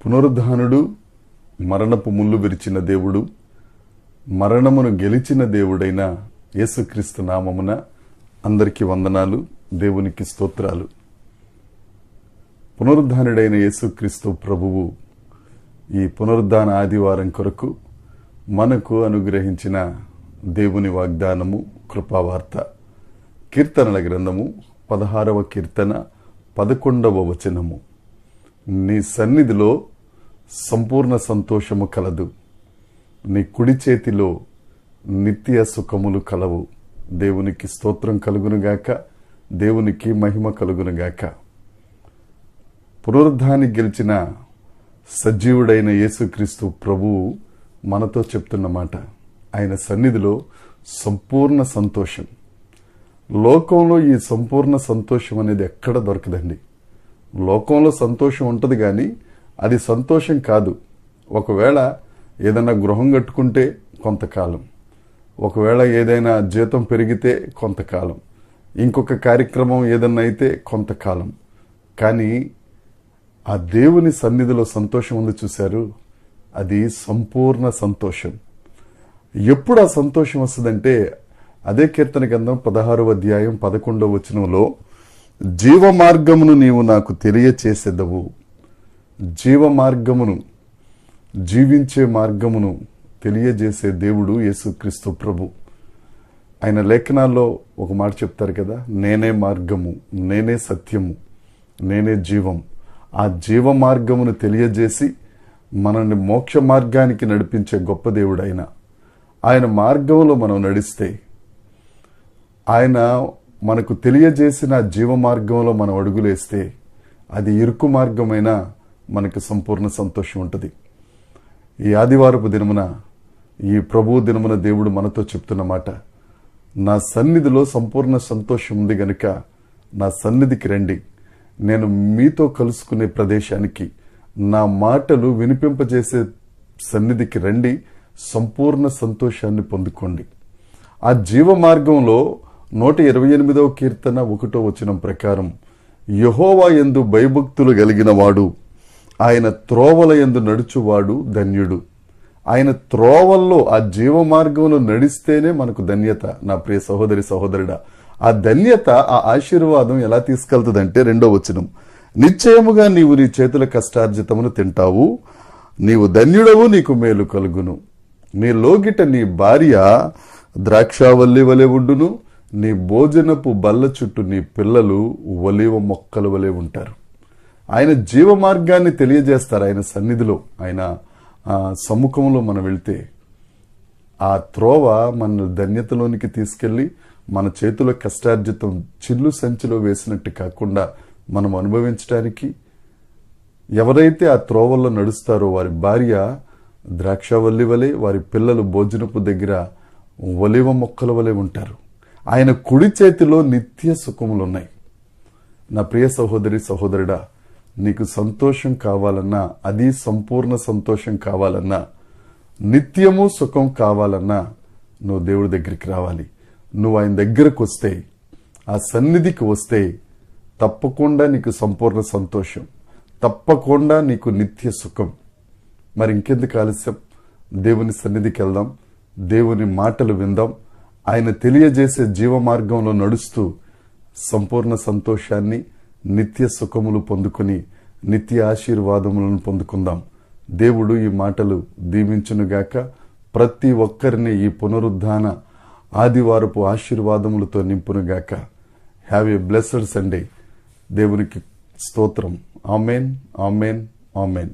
పునరుద్ధానుడు, మరణపు ముళ్ళు విరిచిన దేవుడు, మరణమును గెలిచిన దేవుడైన యేసుక్రీస్తు నామమున అందరికీ వందనాలు, దేవునికి స్తోత్రాలు. పునరుద్ధానుడైన యేసుక్రీస్తు ప్రభువు ఈ పునరుద్ధాన ఆదివారం కొరకు మనకు అనుగ్రహించిన దేవుని వాగ్దానము, కృపావార్త. కీర్తనల గ్రంథము 16వ కీర్తన 11వ వచనము. నీ సన్నిధిలో సంపూర్ణ సంతోషము కలదు, నీ కుడి చేతిలో నిత్య సుఖములు కలవు. దేవునికి స్తోత్రం కలుగునుగాక, దేవునికి మహిమ కలుగునుగాక. పునరుద్ధాన్ని గెలిచిన సజీవుడైన యేసుక్రీస్తు ప్రభువు మనతో చెప్తున్న మాట, ఆయన సన్నిధిలో సంపూర్ణ సంతోషం. లోకంలో ఈ సంపూర్ణ సంతోషం అనేది ఎక్కడ దొరకదండి. లోకంలో సంతోషం ఉంటుంది కానీ అది సంతోషం కాదు. ఒకవేళ ఏదైనా గృహం కట్టుకుంటే కొంతకాలం, ఒకవేళ ఏదైనా జీతం పెరిగితే కొంతకాలం, ఇంకొక కార్యక్రమం ఏదన్నా అయితే కొంతకాలం. కానీ ఆ దేవుని సన్నిధిలో సంతోషం ఉంది చూశారు, అది సంపూర్ణ సంతోషం. ఎప్పుడు ఆ సంతోషం వస్తుందంటే అదే కీర్తన గ్రంథం 16వ అధ్యాయం 11వ వచనంలో, జీవ మార్గమును నీవు నాకు తెలియచేసేదవు. జీవ మార్గమును, జీవించే మార్గమును తెలియజేసే దేవుడు యేసుక్రీస్తు ప్రభు. ఆయన లేఖనాల్లో ఒక మాట చెప్తారు కదా, నేనే మార్గము, నేనే సత్యము, నేనే జీవం. ఆ జీవ మార్గమును తెలియజేసి మనల్ని మోక్ష మార్గానికి నడిపించే గొప్ప దేవుడు ఆయన. ఆయన మార్గంలో మనం నడిస్తే, ఆయన మనకు తెలియజేసిన జీవ మార్గంలో మనం అడుగులేస్తే, అది ఇరుకు మార్గమైన మనకు సంపూర్ణ సంతోషం ఉంటుంది. ఈ ఆదివారపు దినమున, ఈ ప్రభు దినమున దేవుడు మనతో చెప్తున్న మాట, నా సన్నిధిలో సంపూర్ణ సంతోషం ఉంది గనుక నా సన్నిధికి రండి. నేను మీతో కలుసుకునే ప్రదేశానికి, నా మాటలు వినిపింపజేసే సన్నిధికి రండి, సంపూర్ణ సంతోషాన్ని పొందుకోండి. ఆ జీవ మార్గంలో 128వ కీర్తన 1వ వచనం ప్రకారం, యెహోవా యందు భయభక్తులు కలిగిన వాడు, ఆయన త్రోవల యందు నడుచువాడు ధన్యుడు. ఆయన త్రోవల్లో, ఆ జీవ మార్గంలో నడిస్తేనే మనకు ధన్యత. నా ప్రియ సహోదరి సహోదరుడా, ఆ ధన్యత, ఆ ఆశీర్వాదం ఎలా తీసుకెళ్తుందంటే 2వ వచనం, నిశ్చయముగా నీవు నీ చేతుల కష్టార్జితమును తింటావు, నీవు ధన్యుడవు, నీకు మేలు కలుగును. నీ లోగిట నీ భార్య ద్రాక్షావల్లి వలె ఉండును, నీ భోజనపు బల్ల చుట్టూ నీ పిల్లలు ఒలీవ మొక్కల వలె ఉంటారు. ఆయన జీవ మార్గాన్ని తెలియజేస్తారు. ఆయన సన్నిధిలో, ఆయన సముఖంలో మనం వెళ్తే ఆ త్రోవ మన ధన్యతలోనికి తీసుకెళ్లి మన చేతిలో కష్టార్జితం చిల్లు సంచిలో వేసినట్టు కాకుండా మనం అనుభవించడానికి, ఎవరైతే ఆ త్రోవల్లో నడుస్తారో వారి భార్య ద్రాక్షావల్లి వలె, వారి పిల్లలు భోజనపు దగ్గర ఒలివ మొక్కల వలె ఉంటారు. ఆయన కుడి చేతిలో నిత్య సుఖములున్నాయి. నా ప్రియ సహోదరి సహోదరుడా, నీకు సంతోషం కావాలన్నా, అది సంపూర్ణ సంతోషం కావాలన్నా, నిత్యము సుఖం కావాలన్నా నువ్వు దేవుడి దగ్గరికి రావాలి. నువ్వు ఆయన దగ్గరకు వస్తే, ఆ సన్నిధికి వస్తే తప్పకుండా నీకు సంపూర్ణ సంతోషం, తప్పకుండా నీకు నిత్య సుఖం. మరి ఇంకెందుకు ఆలస్యం? దేవుని సన్నిధికి వెళ్దాం, దేవుని మాటలు విందాం, ఆయన తెలియజేసే జీవ మార్గంలో నడుస్తూ సంపూర్ణ సంతోషాన్ని, నిత్య సుఖములు పొందుకుని నిత్య ఆశీర్వాదములను పొందుకుందాం. దేవుడు ఈ మాటలు దీవించునుగాక. ప్రతి ఒక్కరిని ఈ పునరుద్ధాన ఆదివారపు ఆశీర్వాదములతో నింపునుగాక. Have a blessed Sunday. దేవునికి స్తోత్రం. ఆమెన్, ఆమెన్, ఆమెన్.